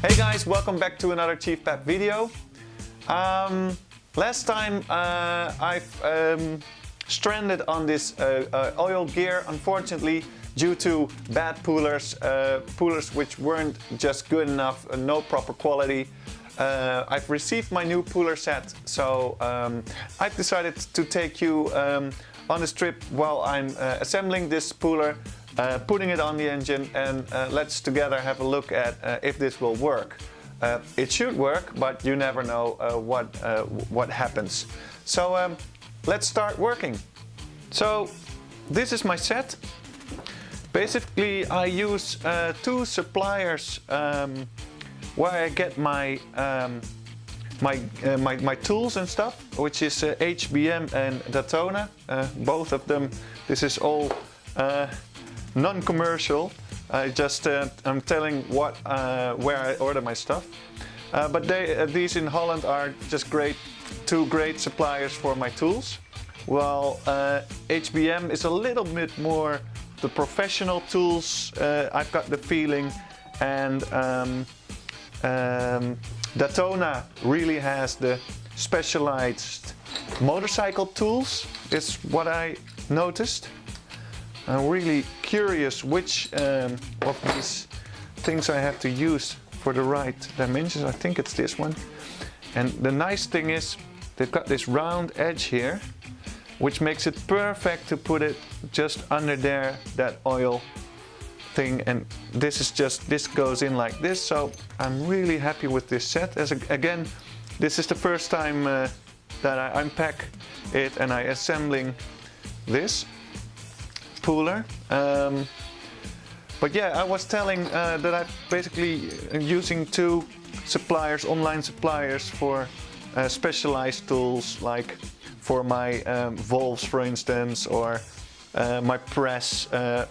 Hey guys, welcome back to another Chief Pep video. Last time I've stranded on this oil gear, unfortunately, due to bad pullers, pullers which weren't just good enough, no proper quality. I've received my new puller set, so I've decided to take you on this trip while I'm assembling this puller, putting it on the engine, and let's together have a look at if this will work. It should work, but you never know what happens. So let's start working. So this is my set. Basically, I use two suppliers where I get my my tools and stuff, which is HBM and Daytona. Both of them. This is all non-commercial. I'm telling where I order my stuff. But these in Holland are just two great suppliers for my tools. While HBM is a little bit more the professional tools, I've got the feeling, and Daytona really has the specialized motorcycle tools, is what I noticed. I'm really curious which of these things I have to use for the right dimensions. I think it's this one. And the nice thing is they've got this round edge here, which makes it perfect to put it just under there, that oil thing. And this goes in like this. So I'm really happy with this set. Again, this is the first time that I unpack it and I assembling this puller. But yeah, I was telling that I'm basically using two suppliers, online suppliers for specialized tools, like for my valves, for instance, or my press,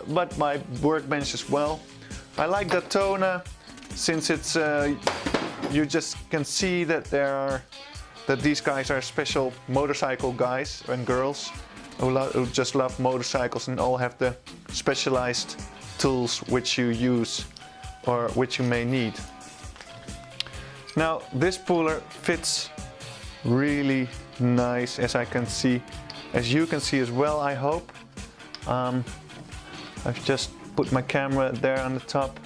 but my workbench as well. I like Daytona since it's you just can see that these guys are special motorcycle guys and girls who just love motorcycles and all have the specialized tools which you use or which you may need. Now this puller fits really nice, as you can see as well, I hope. I've just put my camera there on the top,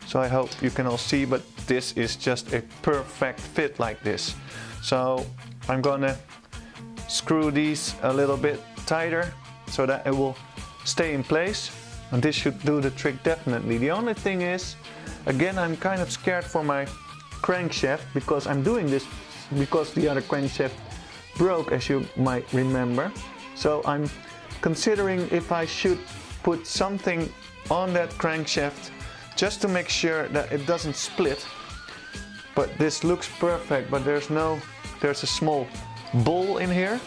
so I hope you can all see, but this is just a perfect fit like this. So I'm gonna screw these a little bit tighter so that it will stay in place, and this should do the trick definitely. The only thing is, again, I'm kind of scared for my crankshaft, because I'm doing this because the other crankshaft broke, as you might remember. So I'm considering if I should put something on that crankshaft just to make sure that it doesn't split. But this looks perfect, but there's a small bowl in here,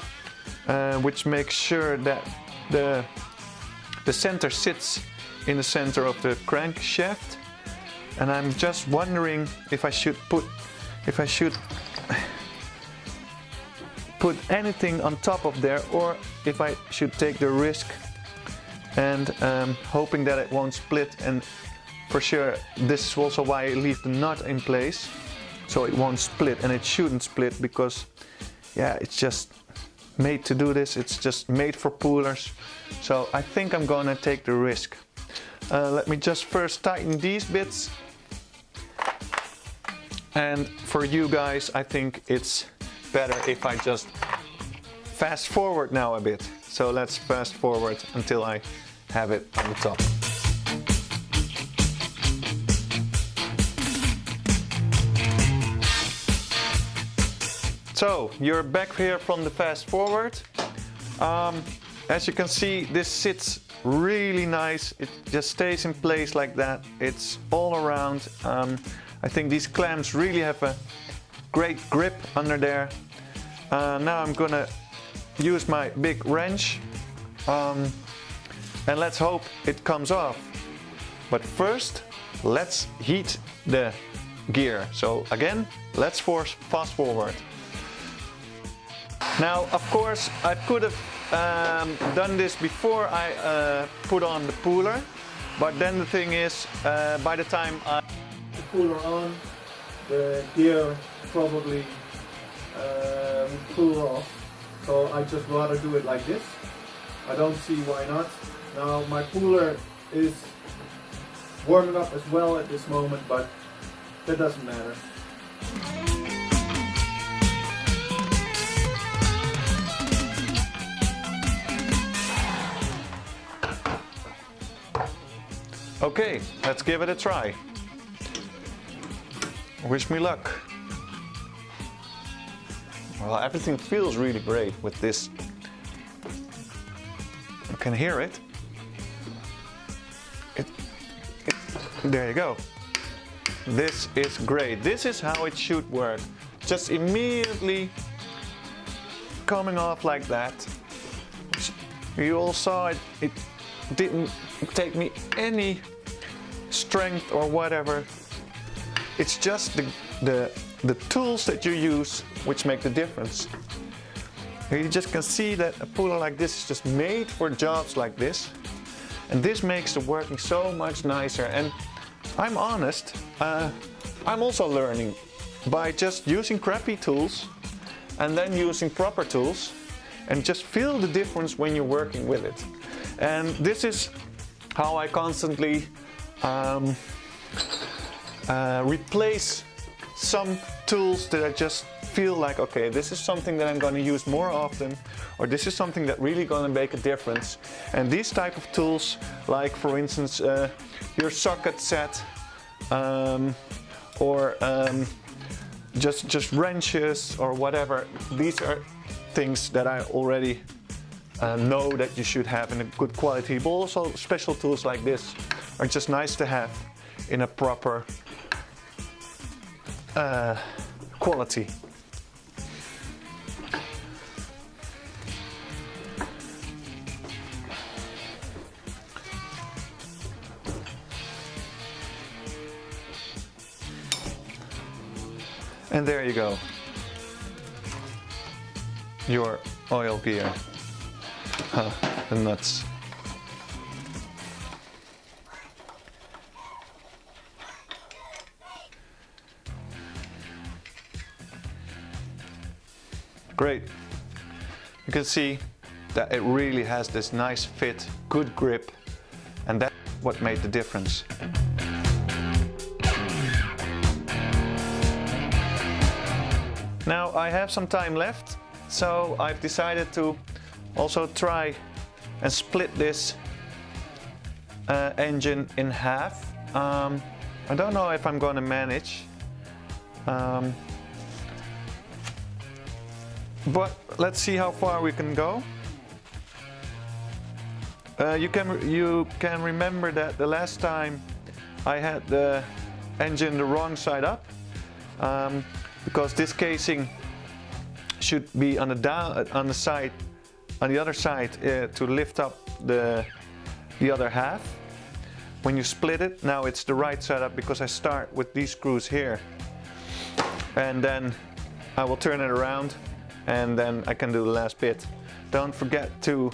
which makes sure that the center sits in the center of the crankshaft. And I'm just wondering if I should put anything on top of there, or if I should take the risk and hoping that it won't split. And for sure, this is also why I leave the nut in place, so it won't split, and it shouldn't split, because yeah, it's just made to do this. It's just made for pullers. So I think I'm gonna take the risk. Let me just first tighten these bits. And for you guys, I think it's better if I just fast forward now a bit. So let's fast forward until I have it on the top. So you're back here from the fast forward. As you can see, this sits really nice. It just stays in place like that. It's all around. I think these clamps really have a great grip under there. Now I'm gonna use my big wrench, and let's hope it comes off. But first, let's heat the gear. So again, let's fast forward. Now, of course, I could have done this before I put on the puller, but then the thing is, by the time I put the puller on, the gear probably would pull off. So I just rather do it like this. I don't see why not. Now my puller is warming up as well at this moment, but that doesn't matter. Okay, let's give it a try. Wish me luck. Well, everything feels really great with this. You can hear it. There you go. This is great. This is how it should work. Just immediately coming off like that. You all saw it. It didn't take me any strength or whatever. It's just the tools that you use which make the difference. You just can see that a puller like this is just made for jobs like this, and this makes the working so much nicer. And I'm honest, I'm also learning by just using crappy tools and then using proper tools, and just feel the difference when you're working with it. And this is how I constantly replace some tools that I just feel like, okay, this is something that I'm going to use more often, or this is something that really going to make a difference. And these type of tools, like for instance your socket set, or just wrenches or whatever, these are things that I already know that you should have in a good quality, but also special tools like this are just nice to have in a proper quality. And there you go, your oil gear. The nuts. Great. You can see that it really has this nice fit, good grip, and that's what made the difference. Now I have some time left, so I've decided to also try and split this engine in half. I don't know if I'm going to manage, but let's see how far we can go. You can remember that the last time I had the engine the wrong side up, because this casing should be on the side, on the other side, to lift up the other half. When you split it, now it's the right side up because I start with these screws here, and then I will turn it around, and then I can do the last bit. Don't forget to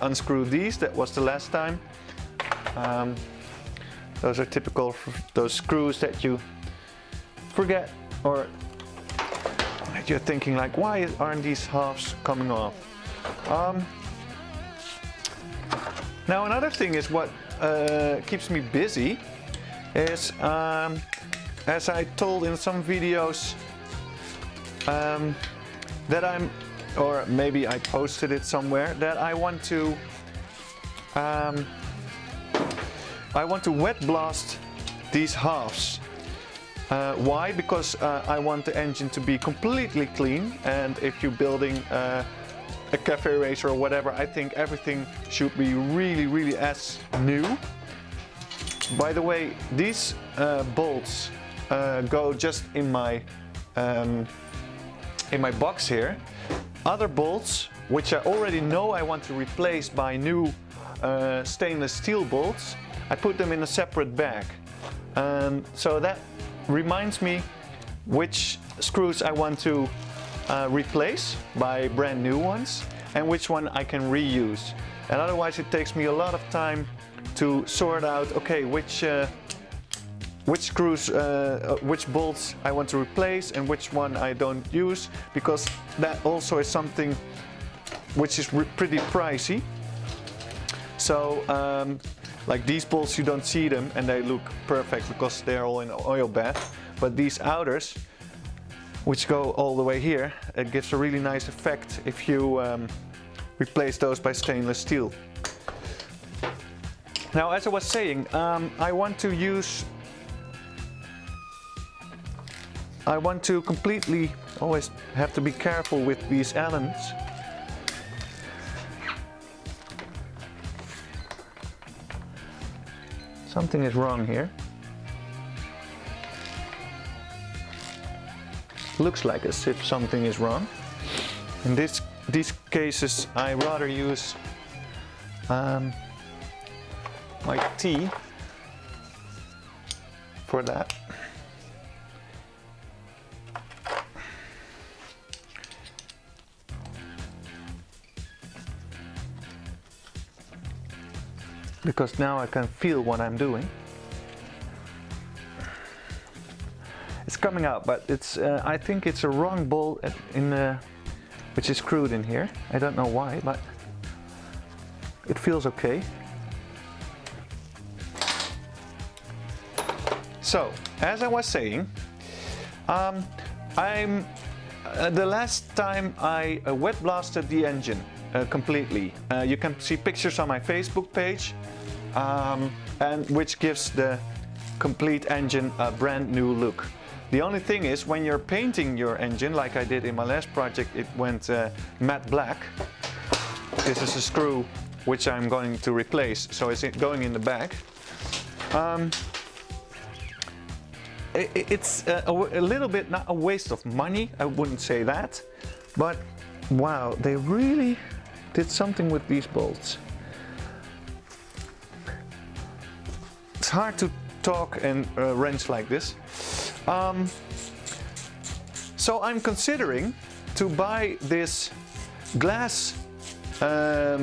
unscrew these. That was the last time. Those are typical those screws that you forget, or that you're thinking like, why aren't these halves coming off? Now another thing is what keeps me busy is, as I told in some videos, that or maybe I posted it somewhere, that I want to wet blast these halves. Why? Because I want the engine to be completely clean, and if you're building a cafe racer or whatever, I think everything should be really as new. By the way, these bolts go just in my box here. Other bolts, which I already know I want to replace by new stainless steel bolts, I put them in a separate bag. So that reminds me which screws I want to replace by brand new ones, and which one I can reuse. And otherwise it takes me a lot of time to sort out, okay, which which screws, which bolts I want to replace and which one I don't use, because that also is something which is pretty pricey. So like these bolts, you don't see them and they look perfect because they're all in oil bath, but these outers, which go all the way here, it gives a really nice effect if you replace those by stainless steel. Now, as I was saying, I want to completely, always have to be careful with these Allens. Something is wrong here. Looks like as if something is wrong. In these cases, I rather use my T for that. Because now I can feel what I'm doing. It's coming out, but it's I think it's a wrong bolt which is screwed in here. I don't know why, but it feels okay. So, as I was saying, the last time I wet blasted the engine completely. You can see pictures on my Facebook page, and which gives the complete engine a brand new look. The only thing is, when you're painting your engine, like I did in my last project, it went matte black. This is a screw which I'm going to replace, so it's going in the bag. It's a little bit, not a waste of money, I wouldn't say that, but wow, they really did something with these bolts. It's hard to talk and wrench like this. So I'm considering to buy this glass, how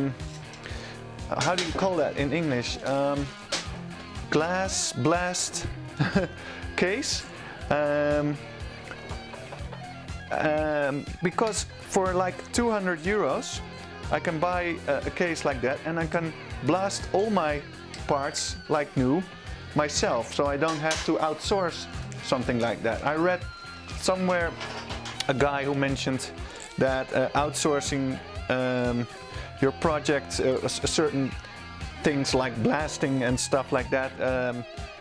do you call that in English? Glass blast case. Because for like 200 euros I can buy a case like that, and I can blast all my parts like new myself, so I don't have to outsource something like that. I read somewhere a guy who mentioned that outsourcing your project, certain things like blasting and stuff like that,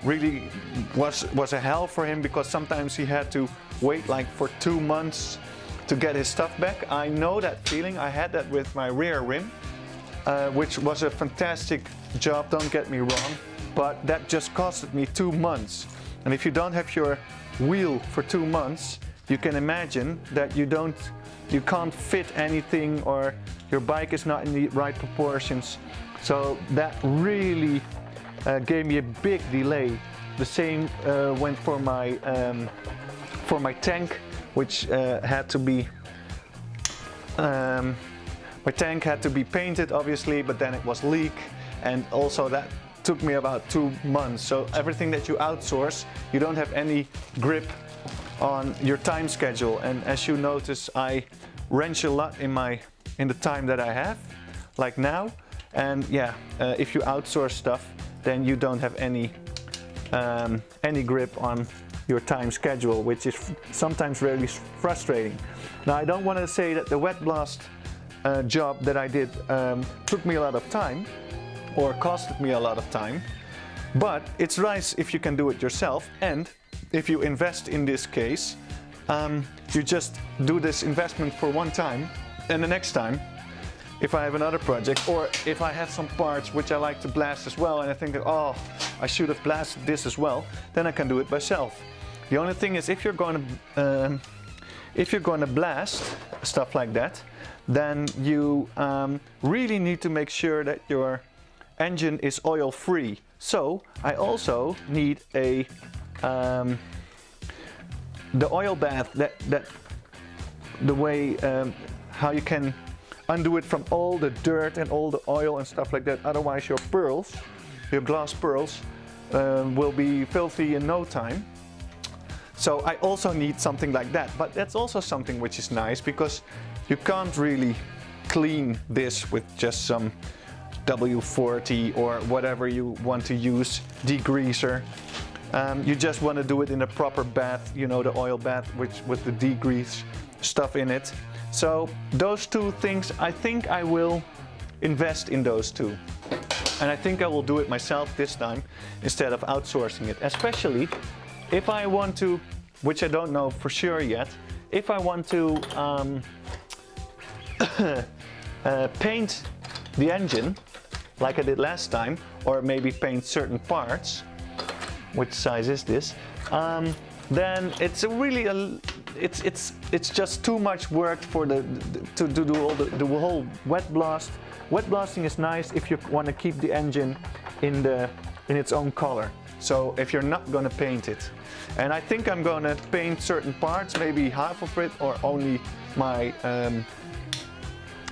really was a hell for him, because sometimes he had to wait like for 2 months to get his stuff back. I know that feeling. I had that with my rear rim, which was a fantastic job, don't get me wrong, but that just costed me 2 months. And if you don't have your wheel for 2 months, you can imagine that you can't fit anything, or your bike is not in the right proportions. So that really gave me a big delay. The same went for my tank, which had to be my tank had to be painted, obviously, but then it was leak, and also that took me about 2 months. So everything that you outsource, you don't have any grip on your time schedule. And as you notice, I wrench a lot in the time that I have, like now. And yeah, if you outsource stuff, then you don't have any grip on your time schedule, which is sometimes really frustrating. Now, I don't want to say that the wet blast job that I did took me a lot of time or costed me a lot of time, but it's nice if you can do it yourself. And if you invest in this case, you just do this investment for one time, and the next time, if I have another project, or if I have some parts which I like to blast as well, and I think that, oh, I should have blasted this as well, then I can do it myself. The only thing is, if you're going to blast stuff like that, then you really need to make sure that your engine is oil free. So I also need the oil bath, that the way how you can undo it from all the dirt and all the oil and stuff like that. Otherwise your pearls, your glass pearls, will be filthy in no time. So I also need something like that, but that's also something which is nice because you can't really clean this with just some W40 or whatever you want to use, degreaser. You just want to do it in a proper bath, you know, the oil bath with the degrease stuff in it. So those two things, I think I will invest in those two. And I think I will do it myself this time instead of outsourcing it, especially if I want to, which I don't know for sure yet, if I want to paint the engine like I did last time, or maybe paint certain parts. Which size is this? Then it's it's just too much work for to do all the whole wet blast. Wet blasting is nice if you want to keep the engine in its own color. So if you're not going to paint it, and I think I'm going to paint certain parts, maybe half of it or only my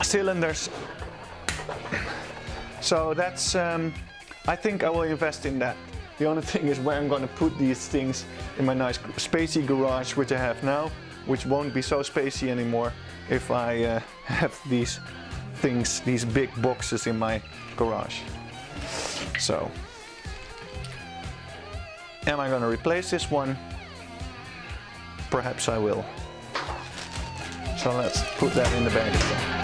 cylinders. So that's I think I will invest in that. The only thing is where I'm going to put these things in my nice spacey garage which I have now, which won't be so spacey anymore if I have these things, these big boxes in my garage. So, am I going to replace this one? Perhaps I will. So let's put that in the bag as well.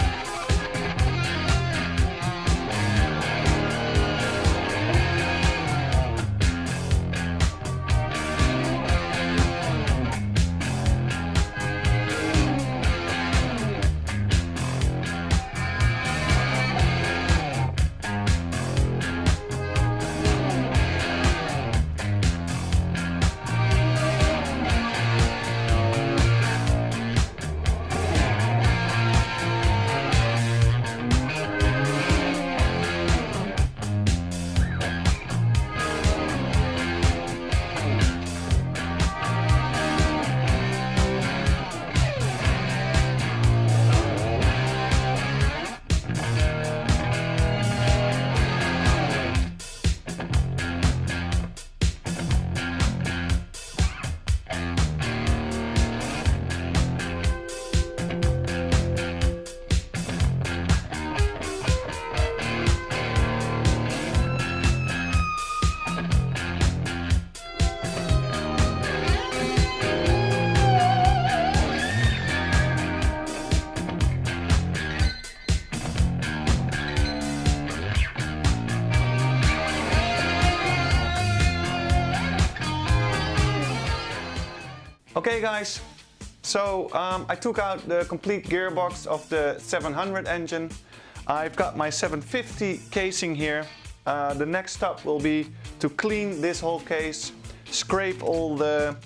Okay guys, so I took out the complete gearbox of the 700 engine. I've got my 750 casing here. The next step will be to clean this whole case, scrape all the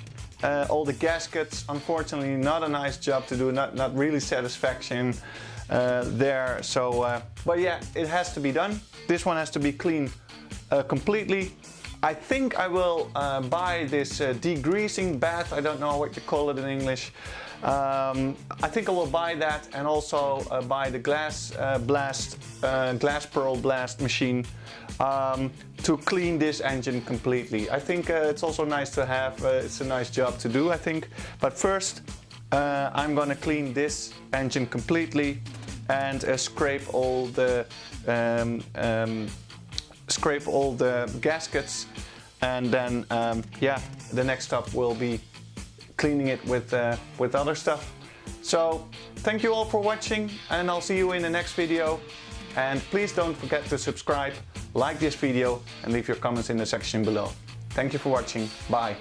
gaskets. Unfortunately, not a nice job to do, not really satisfaction there. So, but yeah, it has to be done. This one has to be cleaned completely. I think I will buy this degreasing bath. I don't know what you call it in English. I think I will buy that and also buy the glass pearl blast machine to clean this engine completely. I think it's also nice to have. It's a nice job to do, I think. But first, I'm gonna clean this engine completely and scrape all the gaskets, and then yeah, the next step will be cleaning it with other stuff. So thank you all for watching, and I'll see you in the next video. And please don't forget to subscribe, like this video, and leave your comments in the section below. Thank you for watching. Bye.